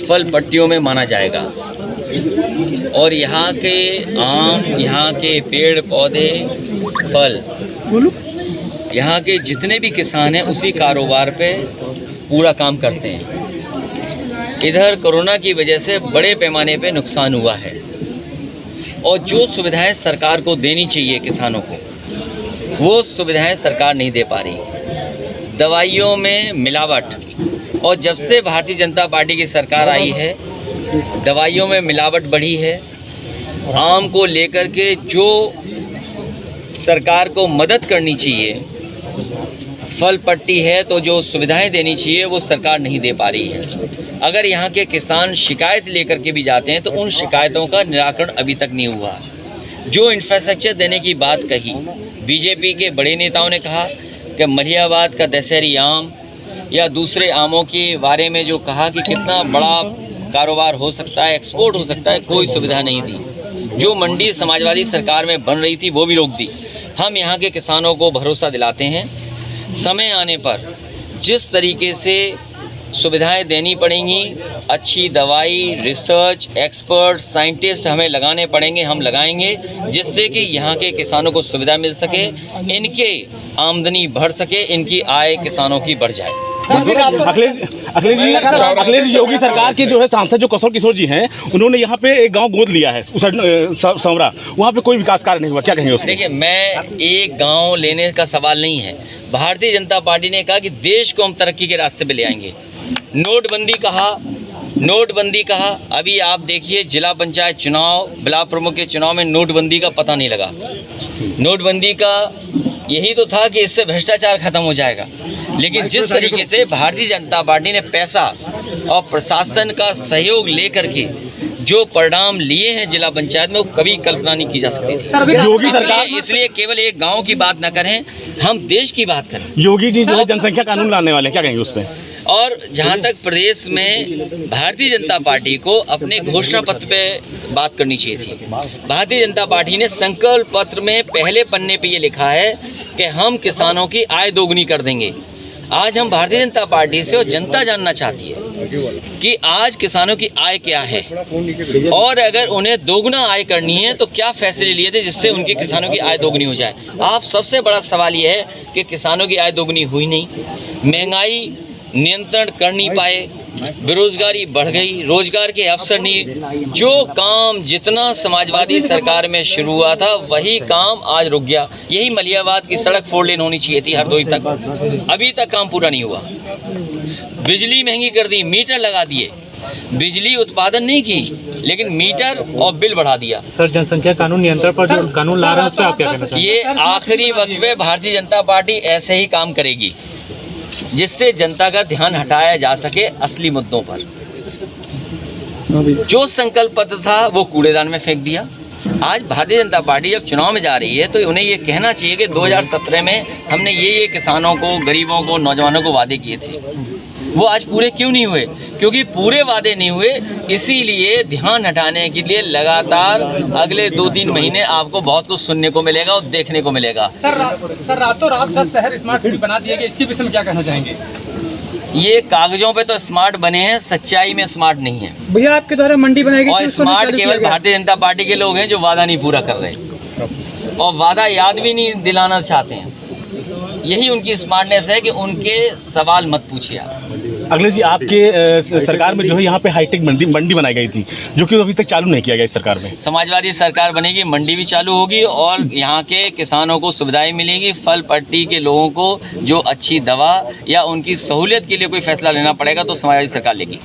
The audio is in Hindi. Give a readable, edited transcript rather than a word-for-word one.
फल पट्टियों में माना जाएगा और यहाँ के आम, यहाँ के पेड़ पौधे, फल, यहाँ के जितने भी किसान हैं उसी कारोबार पे पूरा काम करते हैं। इधर कोरोना की वजह से बड़े पैमाने पे नुकसान हुआ है और जो सुविधाएं सरकार को देनी चाहिए किसानों को, वो सुविधाएं सरकार नहीं दे पा रही। दवाइयों में मिलावट, और जब से भारतीय जनता पार्टी की सरकार आई है दवाइयों में मिलावट बढ़ी है। आम को लेकर के जो सरकार को मदद करनी चाहिए, फल पट्टी है तो जो सुविधाएं देनी चाहिए वो सरकार नहीं दे पा रही है। अगर यहाँ के किसान शिकायत लेकर के भी जाते हैं तो उन शिकायतों का निराकरण अभी तक नहीं हुआ। जो इंफ्रास्ट्रक्चर देने की बात कही, बीजेपी के बड़े नेताओं ने कहा कि मलिहाबाद का दशहरी आम या दूसरे आमों के बारे में जो कहा कि कितना बड़ा कारोबार हो सकता है, एक्सपोर्ट हो सकता है, कोई सुविधा नहीं दी। जो मंडी समाजवादी सरकार में बन रही थी वो भी रोक दी। हम यहाँ के किसानों को भरोसा दिलाते हैं, समय आने पर जिस तरीके से सुविधाएं देनी पड़ेंगी, अच्छी दवाई, रिसर्च, एक्सपर्ट, साइंटिस्ट हमें लगाने पड़ेंगे, हम लगाएंगे, जिससे कि यहाँ के किसानों को सुविधा मिल सके, इनके आमदनी बढ़ सके, इनकी आय किसानों की बढ़ जाए। अखिलेश जी, योगी सरकार के जो है सांसद जो कौशल किशोर जी हैं, उन्होंने यहाँ पे एक गांव गोद लिया है सौरा, वहाँ पे कोई विकास कार्य नहीं हुआ, क्या कहेंगे उसमें? देखिए, मैं एक गांव लेने का सवाल नहीं है। भारतीय जनता पार्टी ने कहा कि देश को हम तरक्की के रास्ते पे ले आएंगे। नोटबंदी कहा, अभी आप देखिए जिला पंचायत चुनाव, ब्लॉक प्रमुख के चुनाव में नोटबंदी का पता नहीं लगा। नोटबंदी का यही तो था कि इससे भ्रष्टाचार खत्म हो जाएगा, लेकिन जिस तरीके से भारतीय जनता पार्टी ने पैसा और प्रशासन का सहयोग लेकर के जो परिणाम लिए हैं जिला पंचायत में, वो कभी कल्पना नहीं की जा सकती थी। योगी सरकार इसलिए केवल एक गांव की बात न करें, हम देश की बात करें। योगी जी जो है जनसंख्या कानून लाने वाले, क्या कहेंगे उस पर? और जहाँ तक प्रदेश में भारतीय जनता पार्टी को अपने घोषणा पत्र पे बात करनी चाहिए थी। भारतीय जनता पार्टी ने संकल्प पत्र में पहले पन्ने पे ये लिखा है कि हम किसानों की आय दोगुनी कर देंगे। आज हम भारतीय जनता पार्टी से और जनता जानना चाहती है कि आज किसानों की आय क्या है और अगर उन्हें दोगुना आय करनी है तो क्या फैसले लिए थे जिससे उनके किसानों की आय दोगुनी हो जाए। आप सबसे बड़ा सवाल ये है कि किसानों की आय दोगुनी हुई नहीं, महंगाई नियंत्रण कर नहीं पाए, बेरोजगारी बढ़ गई, रोजगार के अवसर नहीं। जो काम जितना समाजवादी सरकार में शुरू हुआ था वही काम आज रुक गया। यही मलिहाबाद की सड़क 4 लेन होनी चाहिए थी हरदोई तक, अभी तक काम पूरा नहीं हुआ। बिजली महंगी कर दी, मीटर लगा दिए, बिजली उत्पादन नहीं की लेकिन मीटर और बिल बढ़ा दिया। सर, जनसंख्या कानून नियंत्रण पर जो कानून ला रहे हैं उस पर आप क्या कहना चाहते हैं? ये आखिरी वक्त में भारतीय जनता पार्टी ऐसे ही काम करेगी जिससे जनता का ध्यान हटाया जा सके असली मुद्दों पर। जो संकल्प पत्र था वो कूड़ेदान में फेंक दिया। आज भारतीय जनता पार्टी जब चुनाव में जा रही है तो उन्हें ये कहना चाहिए कि 2017 में हमने ये किसानों को, गरीबों को, नौजवानों को वादे किए थे, वो आज पूरे क्यों नहीं हुए? क्योंकि पूरे वादे नहीं हुए, इसीलिए ध्यान हटाने के लिए लगातार अगले 2-3 महीने आपको बहुत कुछ सुनने को मिलेगा और देखने को मिलेगा। सर रातों रात 10 शहर स्मार्ट सिटी बना दिए गए, इसके विषय में क्या कहना चाहेंगे? ये कागजों पे तो स्मार्ट बने हैं, सच्चाई में स्मार्ट नहीं है भैया। आपके द्वारा मंडी बनाएगी और स्मार्ट केवल भारतीय जनता पार्टी के लोग हैं जो वादा नहीं पूरा कर रहे और वादा याद भी नहीं दिलाना चाहते हैं। यही उनकी स्मार्टनेस है कि उनके सवाल मत पूछिए आप। अखिलेश जी, आपके सरकार में जो है यहाँ पे हाईटेक मंडी बनाई गई थी जो कि अभी तक चालू नहीं किया गया इस सरकार में। समाजवादी सरकार बनेगी, मंडी भी चालू होगी और यहाँ के किसानों को सुविधाएं मिलेंगी। फल पट्टी के लोगों को जो अच्छी दवा या उनकी सहूलियत के लिए कोई फैसला लेना पड़ेगा तो समाजवादी सरकार लेगी।